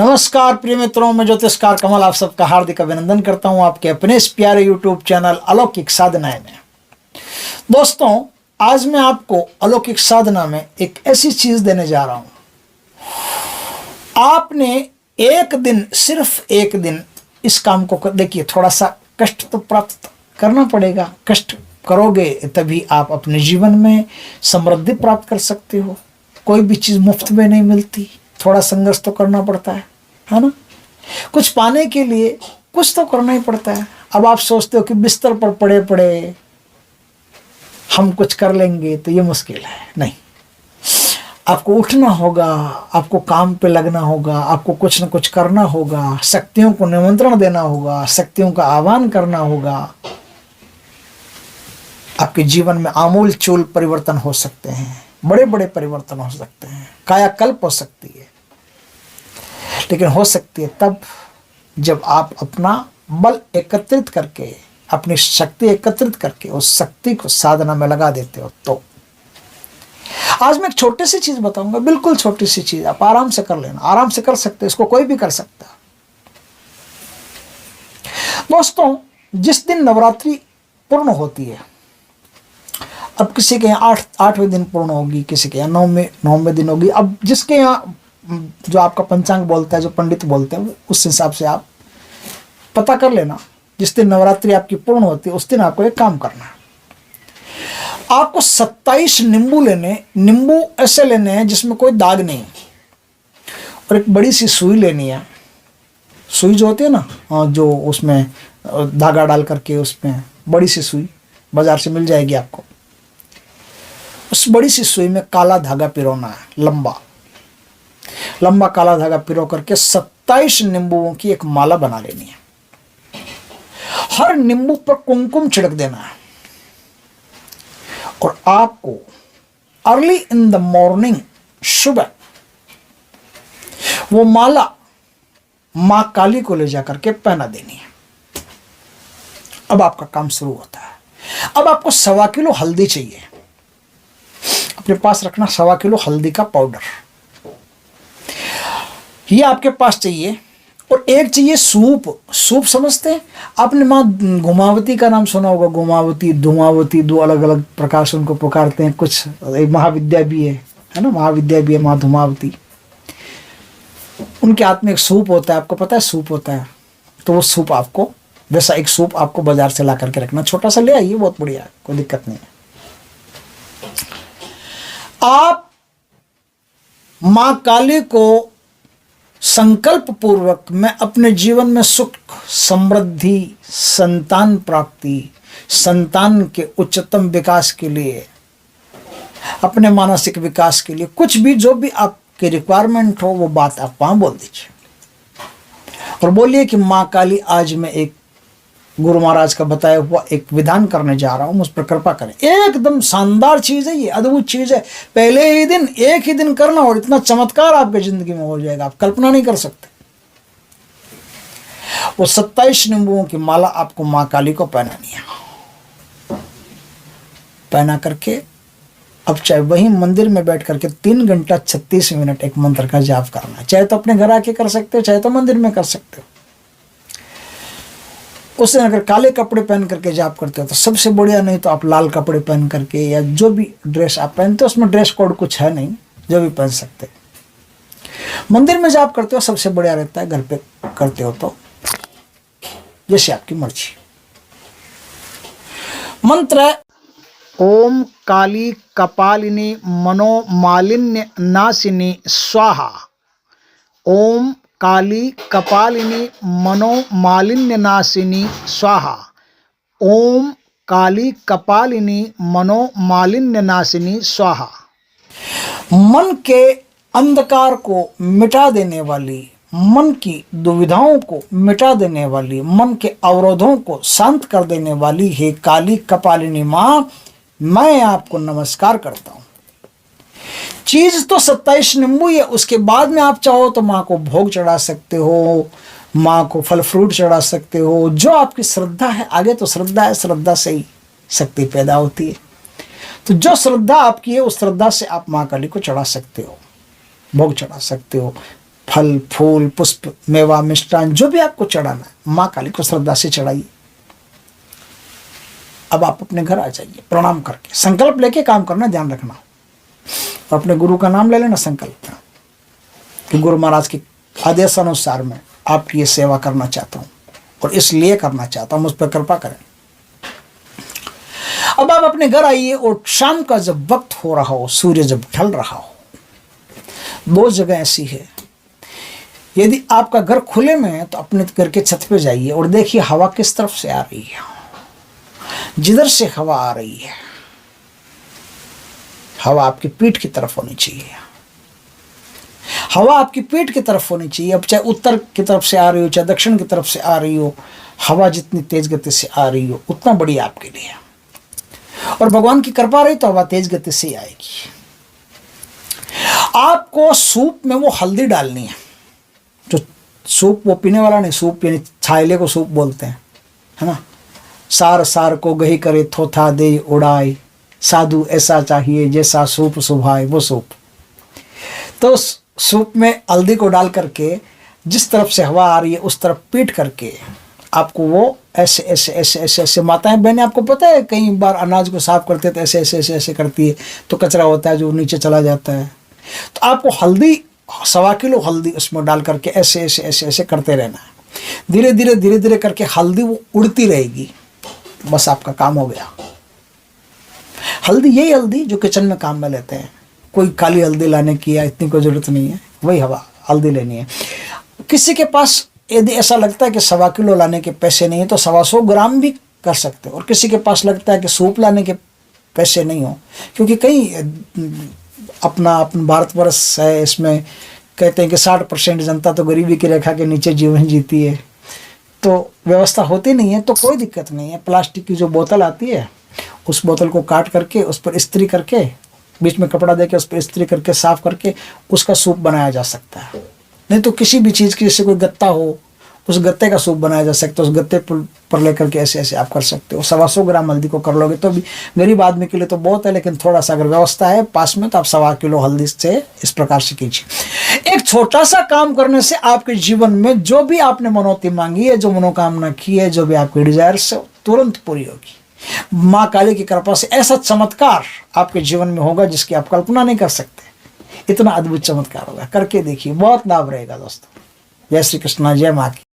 नमस्कार प्रिय मित्रों, मैं ज्योतिषकार कमल आप सबका हार्दिक अभिनंदन करता हूं आपके अपने इस प्यारे YouTube चैनल अलौकिक साधनाएं में। दोस्तों, आज मैं आपको अलौकिक साधना में एक ऐसी चीज देने जा रहा हूं। आपने एक दिन, सिर्फ एक दिन इस काम को देखिए, थोड़ा सा कष्ट तो प्राप्त करना पड़ेगा। कष्ट करोगे तभी आप अपने जीवन में समृद्धि प्राप्त कर सकते हो। कोई भी चीज मुफ्त में नहीं मिलती, थोड़ा संघर्ष तो करना पड़ता है ना। कुछ पाने के लिए कुछ तो करना ही पड़ता है। अब आप सोचते हो कि बिस्तर पर पड़े पड़े हम कुछ कर लेंगे, तो ये मुश्किल है। नहीं, आपको उठना होगा, आपको काम पे लगना होगा, आपको कुछ न कुछ करना होगा, शक्तियों को निमंत्रण देना होगा, शक्तियों का आह्वान करना होगा। आपके जीवन में आमूल चूल परिवर्तन हो सकते हैं, बड़े बड़े परिवर्तन हो सकते हैं, कायाकल्प हो सकती है। लेकिन हो सकती है तब जब आप अपना बल एकत्रित करके, अपनी शक्ति एकत्रित करके उस शक्ति को साधना में लगा देते हो। तो आज मैं एक छोटी सी चीज बताऊंगा, बिल्कुल छोटी सी चीज, आप आराम से कर लेना, आराम से कर सकते हो, इसको कोई भी कर सकता है। दोस्तों, जिस दिन नवरात्रि पूर्ण होती है, अब किसी के यहाँ आठवें दिन पूर्ण होगी, किसी के यहाँ नौवें दिन होगी। अब जिसके यहाँ जो आपका पंचांग बोलता है, जो पंडित बोलते हैं, उस हिसाब से आप पता कर लेना। जिस दिन नवरात्रि आपकी पूर्ण होती है उस दिन आपको एक काम करना है। आपको 27 नींबू लेने, नींबू ऐसे लेने हैं जिसमें कोई दाग नहीं, और एक बड़ी सी सुई लेनी है। सुई जो होती है ना, जो उसमें धागा डाल करके, उसमें बड़ी सी सुई बाजार से मिल जाएगी आपको। उस बड़ी सी सुई में काला धागा पिरोना है, लंबा काला धागा पिरो करके 27 नींबुओं की एक माला बना लेनी है। हर नींबू पर कुमकुम छिड़क देना है, और आपको अर्ली इन द मॉर्निंग, सुबह, वो माला मां काली को ले जाकर के पहना देनी है। अब आपका काम शुरू होता है। अब आपको 1.25 किलो हल्दी चाहिए, अपने पास रखना। 1.25 किलो हल्दी का पाउडर ये आपके पास चाहिए। और एक चाहिए सूप। सूप समझते हैं आपने? माँ घुमावती का नाम सुना होगा। घुमावती, धुमावती, दो अलग अलग प्रकार से उनको पुकारते हैं। कुछ एक महाविद्या भी है ना, महाविद्या भी है, माँ धुमावती। उनके हाथ में एक सूप होता है, आपको पता है सूप होता है। तो वो सूप आपको, वैसा एक सूप आपको बाजार से ला करके रखना। छोटा सा ले आइए, बहुत बढ़िया, कोई दिक्कत नहीं है। आप मां काली को संकल्प पूर्वक, मैं अपने जीवन में सुख, समृद्धि, संतान प्राप्ति, संतान के उच्चतम विकास के लिए, अपने मानसिक विकास के लिए, कुछ भी जो भी आपकी रिक्वायरमेंट हो, वो बात आप वहां बोल दीजिए और बोलिए कि मां काली, आज मैं एक गुरु महाराज का बताया हुआ एक विधान करने जा रहा हूं, मुझ पर कृपा करें। एकदम शानदार चीज है ये, अद्भुत चीज है। पहले ही दिन, एक ही दिन करना, और इतना चमत्कार आपकी जिंदगी में हो जाएगा, आप कल्पना नहीं कर सकते। वो 27 नींबुओं की माला आपको मां काली को पहनानी है। पहना करके अब चाहे वहीं मंदिर में बैठ करके 3 घंटा 36 मिनट एक मंत्र का जाप करना है। चाहे तो अपने घर आके कर सकते हो, चाहे तो मंदिर में कर सकते हो। उस दिन अगर काले कपड़े पहन करके जाप करते हो तो सबसे बढ़िया, नहीं तो आप लाल कपड़े पहन करके, या जो भी ड्रेस आप पहनते हो, उसमें ड्रेस कोड कुछ है नहीं, जो भी पहन सकते। मंदिर में जाप करते हो सबसे बढ़िया रहता है, घर पे करते हो तो जैसे आपकी मर्जी। मंत्र है ओम काली कपालिनी मनोमालिन्य नाशिनी स्वाहा। ओम काली कपालिनी मनोमालिन्य नाशिनी स्वाहा। ओम काली कपालिनी मनोमालिन्य नाशिनी स्वाहा। मन के अंधकार को मिटा देने वाली, मन की दुविधाओं को मिटा देने वाली, मन के अवरोधों को शांत कर देने वाली हे काली कपालिनी माँ, मैं आपको नमस्कार करता हूँ। चीज तो 27 नींबू ही है। उसके बाद में आप चाहो तो माँ को भोग चढ़ा सकते हो, माँ को फल फ्रूट चढ़ा सकते हो, जो आपकी श्रद्धा है। आगे तो श्रद्धा है, श्रद्धा से ही शक्ति पैदा होती है। तो जो श्रद्धा आपकी है, उस श्रद्धा से आप माँ काली को चढ़ा सकते हो, भोग चढ़ा सकते हो, फल फूल पुष्प मेवा मिष्टान जो भी आपको चढ़ाना है माँ काली को श्रद्धा से चढ़ाइए। अब आप अपने घर आ जाइए प्रणाम करके, संकल्प लेके काम करना, ध्यान रखना। और अपने गुरु का नाम ले लेना संकल्प में कि गुरु महाराज के आदेश अनुसार मैं आपकी ये सेवा करना चाहता हूँ और इसलिए करना चाहता हूँ, मुझ पर कृपा करें। अब आप अपने घर आइए और शाम का जब वक्त हो रहा हो, सूर्य जब ढल रहा हो, दो जगह ऐसी है, यदि आपका घर खुले में है तो अपने घर के छत पे जाइए और देखिए हवा किस तरफ से आ रही है। जिधर से हवा आ रही है, हवा आपकी पीठ की तरफ होनी चाहिए। हवा आपकी पीठ की तरफ होनी चाहिए। अब चाहे उत्तर की तरफ से आ रही हो, चाहे दक्षिण की तरफ से आ रही हो, हवा जितनी तेज गति से आ रही हो उतना बढ़िया आपके लिए। और भगवान की कृपा रही तो हवा तेज गति से आएगी। आपको सूप में वो हल्दी डालनी है, जो सूप वो पीने वाला नहीं, सूप यानी छायले को सूप बोलते हैं, है ना। सार सार को गही करे थोथा दे उड़ाए, साधु ऐसा चाहिए जैसा सूप सुभाए, वो सूप। तो सूप में हल्दी को डाल करके जिस तरफ से हवा आ रही है उस तरफ पीट करके आपको वो ऐसे ऐसे ऐसे ऐसे ऐसे, माताएं बहनें आपको पता है कई बार अनाज को साफ करते तो ऐसे ऐसे ऐसे ऐसे करती है तो कचरा होता है जो नीचे चला जाता है। तो आपको हल्दी 1.25 किलो हल्दी उसमें डाल करके ऐसे ऐसे ऐसे ऐसे करते रहना है। धीरे धीरे करके हल्दी वो उड़ती रहेगी, बस आपका काम हो गया। हल्दी यही हल्दी जो किचन में काम में लेते हैं, कोई काली हल्दी लाने की या इतनी कोई ज़रूरत नहीं है, वही हवा हल्दी लेनी है। किसी के पास यदि ऐसा लगता है कि 1.25 किलो लाने के पैसे नहीं है तो 125 ग्राम भी कर सकते हो। और किसी के पास लगता है कि सूप लाने के पैसे नहीं हो, क्योंकि कई अपना भारतवर्ष है, इसमें कहते हैं कि 60% जनता तो गरीबी की रेखा के नीचे जीवन जीती है, तो व्यवस्था होती नहीं है। तो कोई दिक्कत नहीं है, प्लास्टिक की जो बोतल आती है उस बोतल को काट करके उस पर इस्त्री करके, बीच में कपड़ा देके उस पर इस्त्री करके साफ करके उसका सूप बनाया जा सकता है। नहीं तो किसी भी चीज़ की, जैसे कोई गत्ता हो उस गत्ते का सूप बनाया जा सकता है, उस गत्ते पर लेकर के ऐसे ऐसे आप कर सकते हो। 125 ग्राम हल्दी को कर लोगे तो भी गरीब आदमी के लिए तो बहुत है, लेकिन थोड़ा सा अगर व्यवस्था है पास में तो आप 1.25 किलो हल्दी से इस प्रकार से कीजिए। एक छोटा सा काम करने से आपके जीवन में जो भी आपने मनौती मांगी है, जो मनोकामना की है, जो भी आपकी डिजायर्स है तुरंत पूरी होगी। माँ काली की कृपा से ऐसा चमत्कार आपके जीवन में होगा जिसकी आप कल्पना नहीं कर सकते। इतना अद्भुत चमत्कार होगा, करके देखिए, बहुत लाभ रहेगा दोस्तों। जय श्री कृष्णा, जय माँ की।